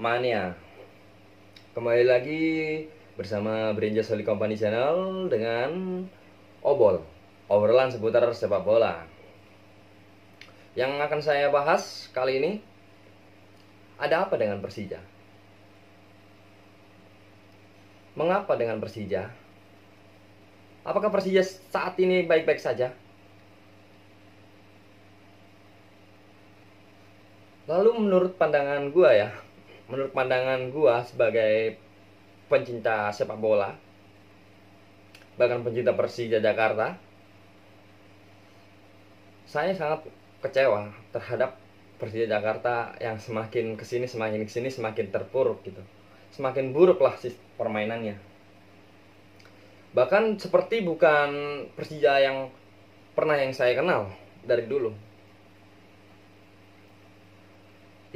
Mania. Kembali lagi bersama Brinja Soli Company Channel dengan obrolan seputar sepak bola. Yang akan saya bahas kali ini, ada apa dengan Persija? Mengapa dengan Persija? Apakah Persija saat ini baik-baik saja? Lalu menurut pandangan gua sebagai pencinta sepak bola, bahkan pencinta Persija Jakarta, saya sangat kecewa terhadap Persija Jakarta yang semakin kesini semakin terpuruk gitu. Semakin buruk lah permainannya. Bahkan seperti bukan Persija yang yang saya kenal dari dulu.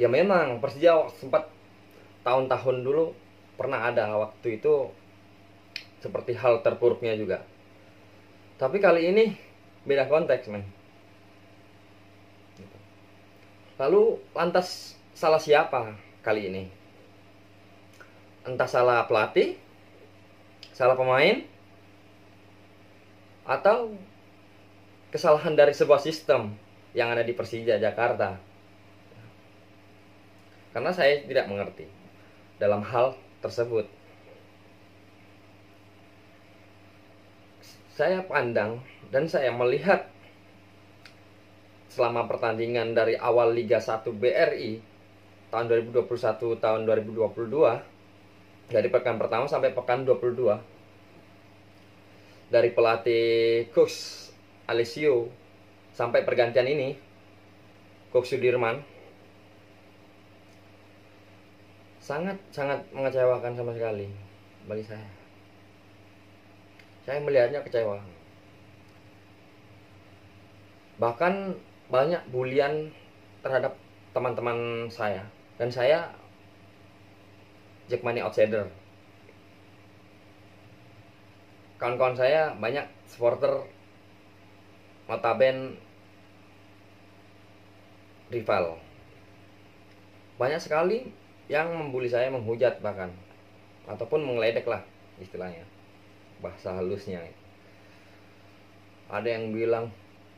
Ya memang Persija sempat tahun-tahun dulu pernah ada waktu itu seperti hal terpuruknya juga. Tapi kali ini beda konteks, men. Lalu lantas salah siapa kali ini? Entah salah pelatih, salah pemain, atau kesalahan dari sebuah sistem yang ada di Persija Jakarta. Karena saya tidak mengerti dalam hal tersebut. Saya pandang dan saya melihat selama pertandingan dari awal Liga 1 BRI tahun 2021 tahun 2022, dari pekan pertama sampai pekan 22, dari pelatih Coach Alessio sampai pergantian ini Coach Sudirman, sangat mengecewakan sama sekali bagi saya. Saya melihatnya kecewa. Bahkan banyak bulian terhadap teman-teman saya, dan saya Jackmania outsider. Kawan-kawan saya banyak supporter notaben rival. Banyak sekali yang membuli saya, menghujat bahkan, ataupun mengledek lah istilahnya, bahasa halusnya. Ada yang bilang,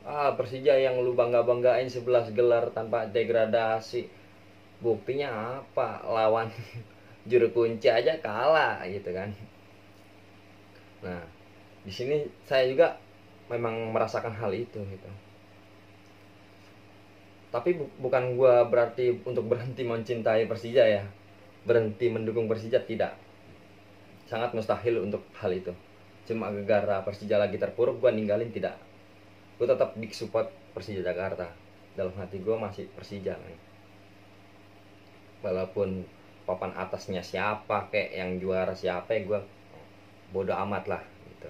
Persija yang lu bangga-banggain 11 gelar tanpa degradasi, buktinya apa? Lawan juru kunci aja kalah gitu kan. Nah, di sini saya juga memang merasakan hal itu gitu. Tapi bukan gue berarti untuk berhenti mencintai Persija ya, berhenti mendukung Persija, tidak. Sangat mustahil untuk hal itu. Cuma gara-gara Persija lagi terpuruk gue ninggalin, tidak. Gue tetap big support Persija Jakarta. Dalam hati gue masih Persija, man. Walaupun papan atasnya siapa kayak yang juara siapa, gue bodo amat lah gitu.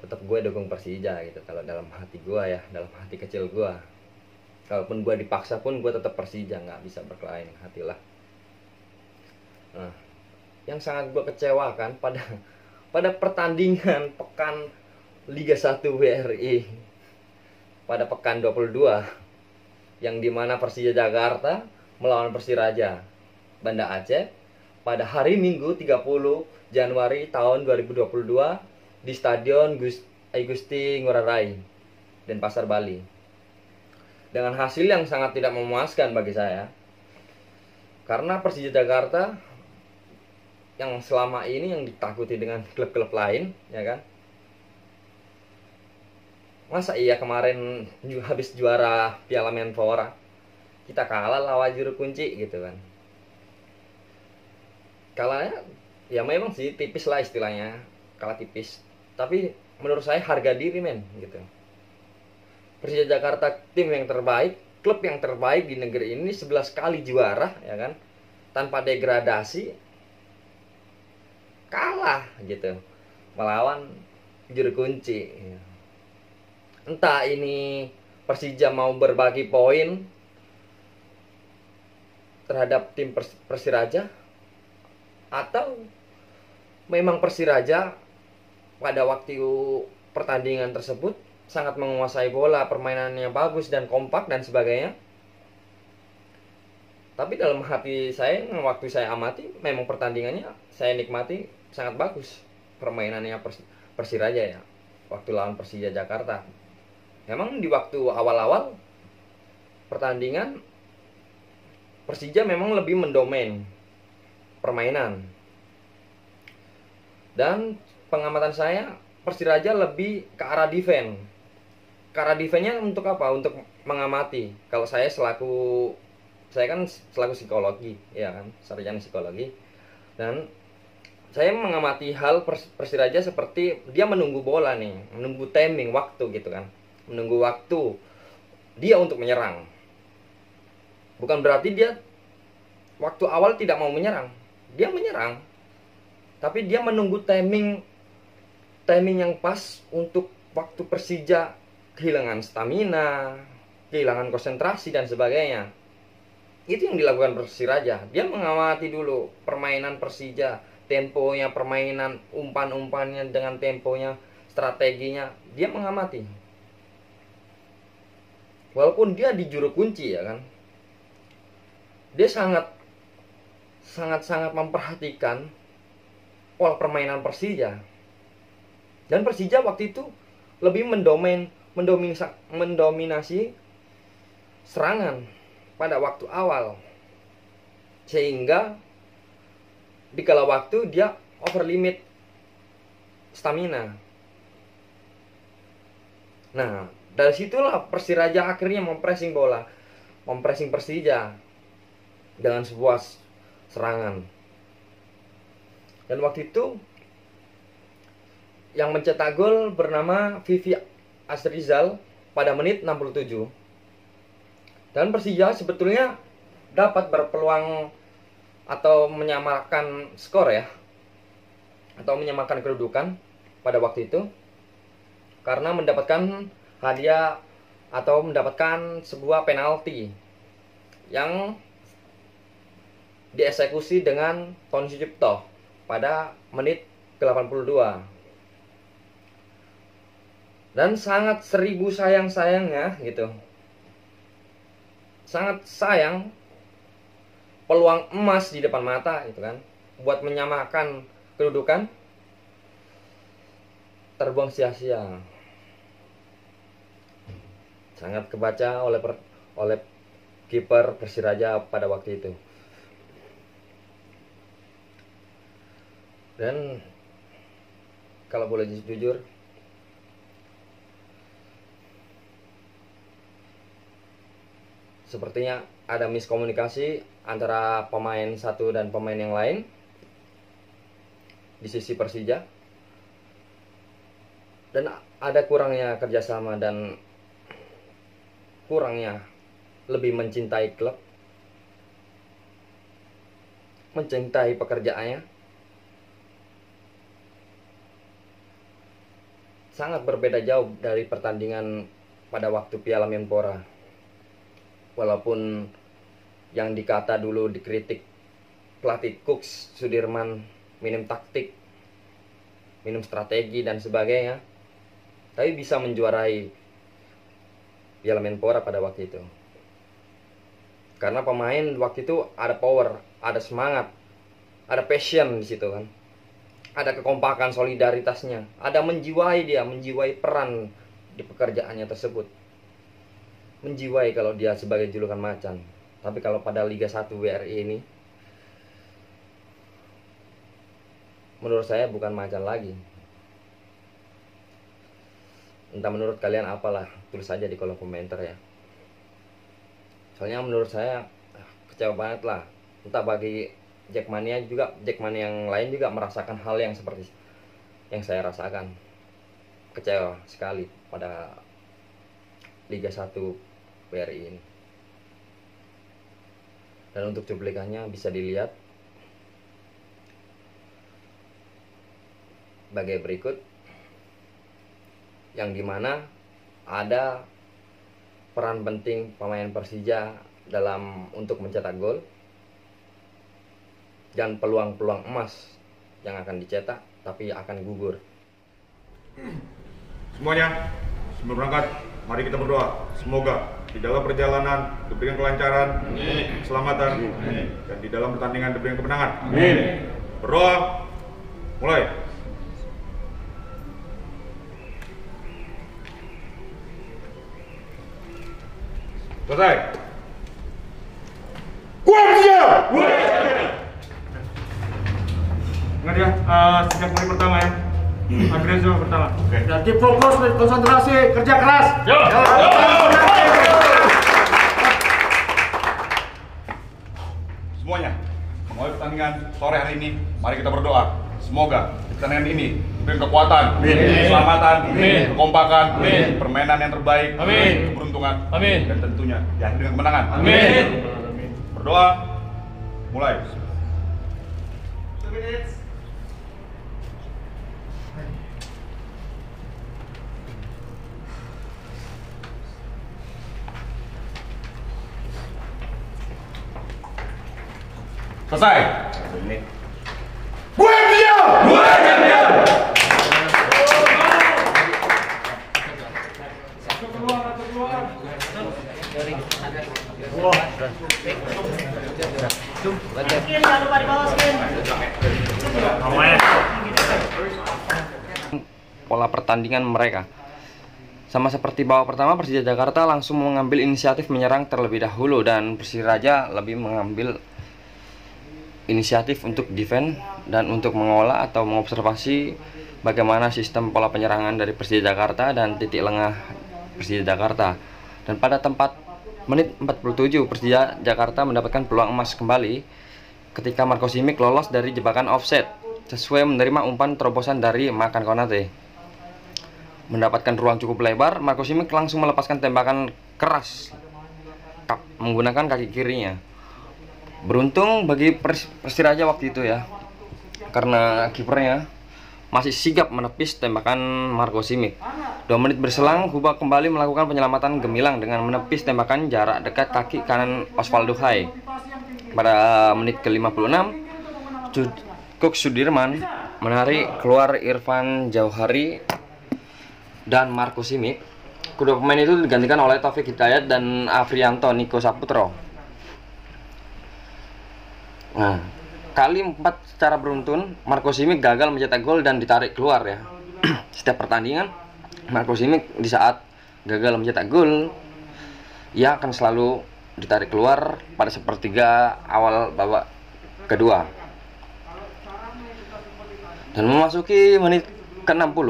Tetap gue dukung Persija gitu. Kalau dalam hati gue ya, dalam hati kecil gue. Kalaupun gue dipaksa pun gue tetap Persija, nggak bisa berkelahi hati lah. Nah, yang sangat gue kecewakan pada pertandingan pekan Liga 1 BRI pada pekan 22, yang dimana Persija Jakarta melawan Persiraja Banda Aceh pada hari Minggu 30 Januari tahun 2022 di Stadion Gusti Ngurah Rai Denpasar, Bali. Dengan hasil yang sangat tidak memuaskan bagi saya. Karena Persija Jakarta yang selama ini yang ditakuti dengan klub-klub lain, ya kan? Masa iya kemarin habis juara Piala Menpora kita kalah lawan juru kunci gitu kan. Kalahnya ya memang sih tipis lah istilahnya, kalah tipis. Tapi menurut saya harga diri, men, gitu. Persija Jakarta tim yang terbaik, klub yang terbaik di negeri ini, 11 kali juara ya kan, tanpa degradasi, kalah gitu melawan juru kunci. Entah ini Persija mau berbagi poin terhadap tim Persiraja, atau memang Persiraja pada waktu pertandingan tersebut sangat menguasai bola, permainannya bagus dan kompak dan sebagainya. Tapi dalam hati saya, waktu saya amati, memang pertandingannya saya nikmati sangat bagus. Permainannya Persiraja ya, waktu lawan Persija Jakarta. Memang di waktu awal-awal pertandingan, Persija memang lebih mendomain permainan. Dan pengamatan saya, Persiraja lebih ke arah defense. Ke arah defense-nya untuk apa? Untuk mengamati. Kalau saya kan selaku psikologi, ya kan, sarjana psikologi, dan saya mengamati hal Persiraja seperti dia menunggu bola nih, menunggu timing waktu gitu kan, menunggu waktu dia untuk menyerang. Bukan berarti dia waktu awal tidak mau menyerang, dia menyerang, tapi dia menunggu timing yang pas untuk waktu Persija kehilangan stamina, kehilangan konsentrasi dan sebagainya. Itu yang dilakukan Persiraja. Dia mengamati dulu permainan Persija, temponya, permainan, umpan-umpannya dengan temponya, strateginya. Dia mengamati. Walaupun dia di juru kunci ya kan, dia sangat memperhatikan pola permainan Persija. Dan Persija waktu itu lebih mendominasi serangan pada waktu awal, sehingga di kala waktu dia over limit stamina. Nah, dari situlah Persiraja akhirnya mempressing bola, mempressing Persija dengan sebuah serangan. Dan waktu itu yang mencetak gol bernama Vivi Asrizal pada menit 67. Dan Persija sebetulnya dapat berpeluang atau menyamakan skor ya, atau menyamakan kedudukan pada waktu itu, karena mendapatkan hadiah atau mendapatkan sebuah penalti yang dieksekusi dengan Tony Sucipto pada menit ke-82. Dan sangat seribu sayang-sayangnya gitu, sangat sayang peluang emas di depan mata gitu kan, buat menyamakan kedudukan, terbuang sia-sia. Sangat kebaca oleh kiper Persiraja pada waktu itu. Dan kalau boleh jujur, sepertinya ada miskomunikasi antara pemain satu dan pemain yang lain di sisi Persija, dan ada kurangnya kerjasama dan kurangnya lebih mencintai klub, mencintai pekerjaannya. Sangat berbeda jauh dari pertandingan pada waktu Piala Menpora. Walaupun yang dikata dulu dikritik pelatih Cooks, Sudirman, minim taktik, minim strategi dan sebagainya, tapi bisa menjuarai Piala Menpora pada waktu itu. Karena pemain waktu itu ada power, ada semangat, ada passion di situ kan. Ada kekompakan, solidaritasnya, ada menjiwai peran di pekerjaannya tersebut. Menjiwai kalau dia sebagai julukan macan. Tapi kalau pada Liga 1 WRI ini, menurut saya bukan macan lagi. Entah menurut kalian apalah, tulis saja di kolom komentar ya. Soalnya menurut saya kecewa banget lah. Entah bagi Jackmania yang lain juga merasakan hal yang seperti yang saya rasakan. Kecewa sekali pada Liga 1 WRI ini. Dan untuk cuplikannya bisa dilihat bagai berikut, yang dimana ada peran penting pemain Persija dalam untuk mencetak gol dan peluang-peluang emas yang akan dicetak tapi akan gugur. Semuanya, sebelum berangkat, mari kita berdoa. Semoga di dalam perjalanan diberikan kelancaran, keselamatan, dan di dalam pertandingan diberikan kemenangan. Berdoa, mulai. Selesai. Ingat ya, sejak menit pertama ya. Agresif pertama. Oke. Jadi fokus, konsentrasi, kerja keras. Semuanya, mengawali pertandingan sore hari ini, mari kita berdoa. Semoga pertandingan ini diberi kekuatan, keselamatan, kekompakan, permainan yang terbaik, keberuntungan, dan tentunya diakhiri dengan kemenangan. Berdoa, mulai. Selesai. Pola pertandingan mereka sama seperti babak pertama, Persija Jakarta langsung mengambil inisiatif menyerang terlebih dahulu dan Persiraja lebih mengambil inisiatif untuk defense dan untuk mengolah atau mengobservasi bagaimana sistem pola penyerangan dari Persija Jakarta dan titik lengah Persija Jakarta. Dan pada tempat menit 47 Persija Jakarta mendapatkan peluang emas kembali ketika Marco Simic lolos dari jebakan offset sesuai menerima umpan terobosan dari Makan Konate. Mendapatkan ruang cukup lebar, Marco Simic langsung melepaskan tembakan keras menggunakan kaki kirinya. Beruntung bagi Persiraja waktu itu ya, karena kipernya masih sigap menepis tembakan Marco Simic. 2 menit berselang, Huba kembali melakukan penyelamatan gemilang dengan menepis tembakan jarak dekat kaki kanan Osvaldo Hai. Pada menit ke-56, Kuk Sudirman menarik keluar Irfan Jauhari dan Marco Simic. Kedua pemain itu digantikan oleh Taufik Hidayat dan Afrianto Niko Saputro. Nah, kali 4 secara beruntun Marco Simic gagal mencetak gol dan ditarik keluar ya. Setiap pertandingan Marco Simic di saat gagal mencetak gol, ia akan selalu ditarik keluar pada sepertiga awal babak kedua. Dan memasuki menit ke-60,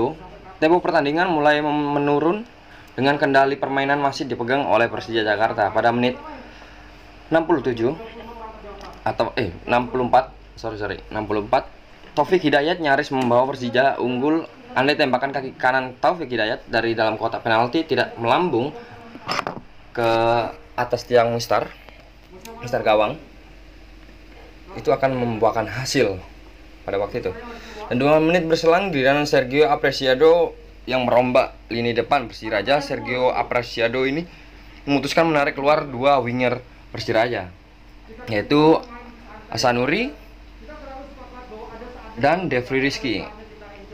tempo pertandingan mulai menurun dengan kendali permainan masih dipegang oleh Persija Jakarta. Pada menit 67 atau 64 Taufik Hidayat nyaris membawa Persija unggul. Andai tembakan kaki kanan Taufik Hidayat dari dalam kotak penalti tidak melambung ke atas tiang Mister gawang, itu akan membuahkan hasil pada waktu itu. Dan 2 menit berselang, giliran Sergio Apreciado yang merombak lini depan Persiraja. Sergio Apreciado ini memutuskan menarik keluar 2 winger Persiraja, yaitu Hasanuri dan Devri Rizky.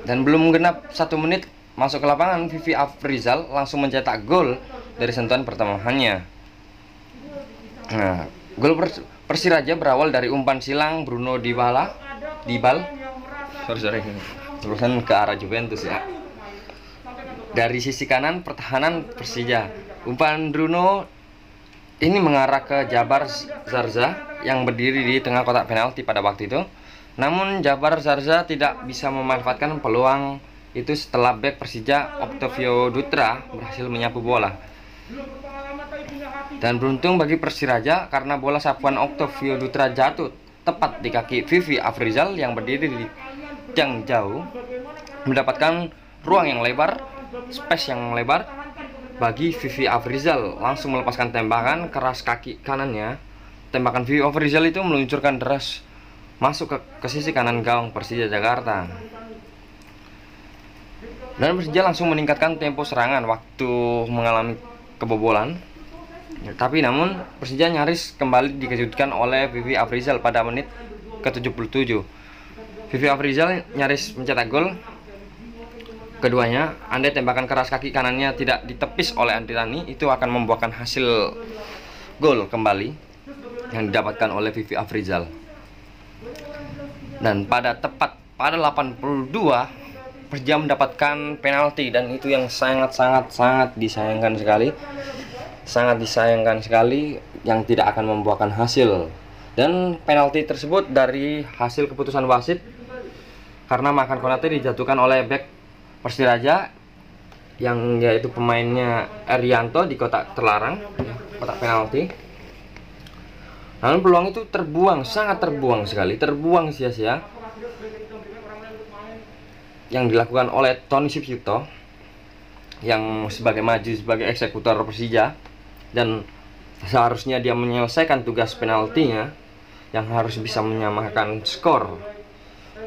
Dan belum genap 1 menit masuk ke lapangan, Vivi Afrizal langsung mencetak gol dari sentuhan pertamanya. Nah, gol Persiraja berawal dari umpan silang Bruno Dybal. Terusan ke arah Juventus ya. Dari sisi kanan pertahanan Persija, umpan Bruno ini mengarah ke Jabar Zarza yang berdiri di tengah kotak penalti pada waktu itu. Namun Jabar Zarza tidak bisa memanfaatkan peluang itu setelah bek Persija Octavio Dutra berhasil menyapu bola. Dan beruntung bagi Persiraja karena bola sapuan Octavio Dutra jatuh tepat di kaki Vivi Afrizal yang berdiri di tiang jauh, mendapatkan ruang yang lebar, space yang lebar bagi Vivi Afrizal langsung melepaskan tembakan keras kaki kanannya. Tembakan Vivi Afrizal itu meluncurkan deras masuk ke sisi kanan gawang Persija Jakarta. Dan Persija langsung meningkatkan tempo serangan waktu mengalami kebobolan. Tapi namun Persija nyaris kembali dikejutkan oleh Vivi Afrizal pada menit ke-77. Vivi Afrizal nyaris mencetak gol keduanya, andai tembakan keras kaki kanannya tidak ditepis oleh Andi Rani, itu akan membuahkan hasil gol kembali yang didapatkan oleh Vivi Afrizal. Dan tepat pada 82, Persija mendapatkan penalti, dan itu yang sangat disayangkan sekali. Sangat disayangkan sekali, yang tidak akan membuahkan hasil. Dan penalti tersebut dari hasil keputusan wasit, karena Makan Konate dijatuhkan oleh bek Persiraja yang yaitu pemainnya Erianto di kotak terlarang, kotak penalti. Namun peluang itu terbuang, sangat terbuang sekali, terbuang sia-sia, yang dilakukan oleh Tony Sucipto yang maju sebagai eksekutor Persija, dan seharusnya dia menyelesaikan tugas penaltinya yang harus bisa menyamakan skor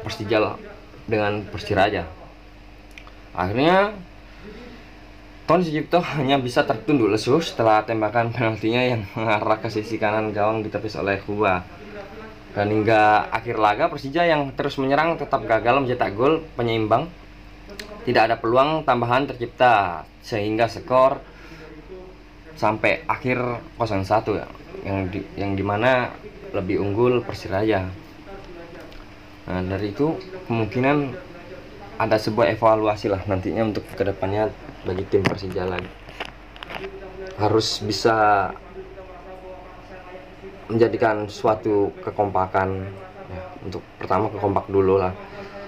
Persija dengan Persiraja. Akhirnya Tony Sucipto hanya bisa tertunduk lesu setelah tembakan penaltinya yang mengarah ke sisi kanan gawang ditepis oleh Kuba. Dan hingga akhir laga, Persija yang terus menyerang tetap gagal mencetak gol penyeimbang. Tidak ada peluang tambahan tercipta, sehingga skor sampai akhir 0-1 ya, yang dimana lebih unggul Persiraja. Nah, dari itu kemungkinan ada sebuah evaluasi lah nantinya untuk kedepannya bagi tim Persija lagi. Harus bisa menjadikan suatu kekompakan ya, untuk pertama kekompak dulu lah,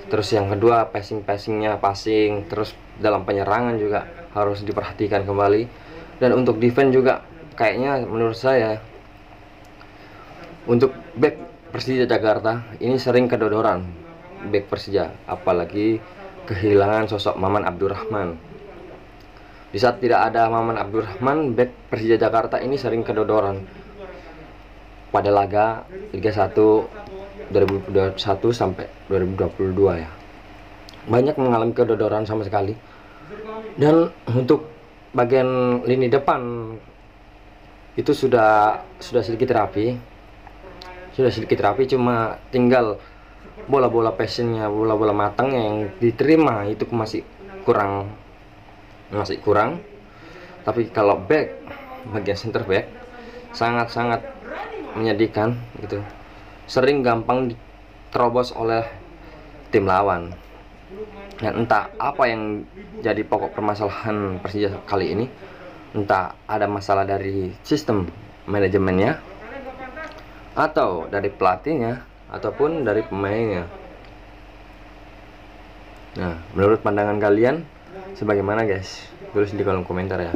terus yang kedua passingnya passing, terus dalam penyerangan juga harus diperhatikan kembali, dan untuk defense juga kayaknya menurut saya untuk back Persija Jakarta ini sering kedodoran back Persija, apalagi kehilangan sosok Maman Abdurrahman. Di saat tidak ada Maman Abdurrahman, back Persija Jakarta ini sering kedodoran pada laga Liga 1 2021 sampai 2022 ya. Banyak mengalami kedodoran sama sekali. Dan untuk bagian lini depan itu sudah sedikit rapi. Cuma tinggal bola-bola passionnya, bola-bola matangnya yang diterima itu masih kurang. Tapi kalau back, bagian center back sangat menyedihkan gitu. Sering gampang diterobos oleh tim lawan. Dan entah apa yang jadi pokok permasalahan Persija kali ini. Entah ada masalah dari sistem manajemennya, atau dari pelatihnya, ataupun dari pemainnya. Nah, menurut pandangan kalian sebagaimana guys? Tulis di kolom komentar ya.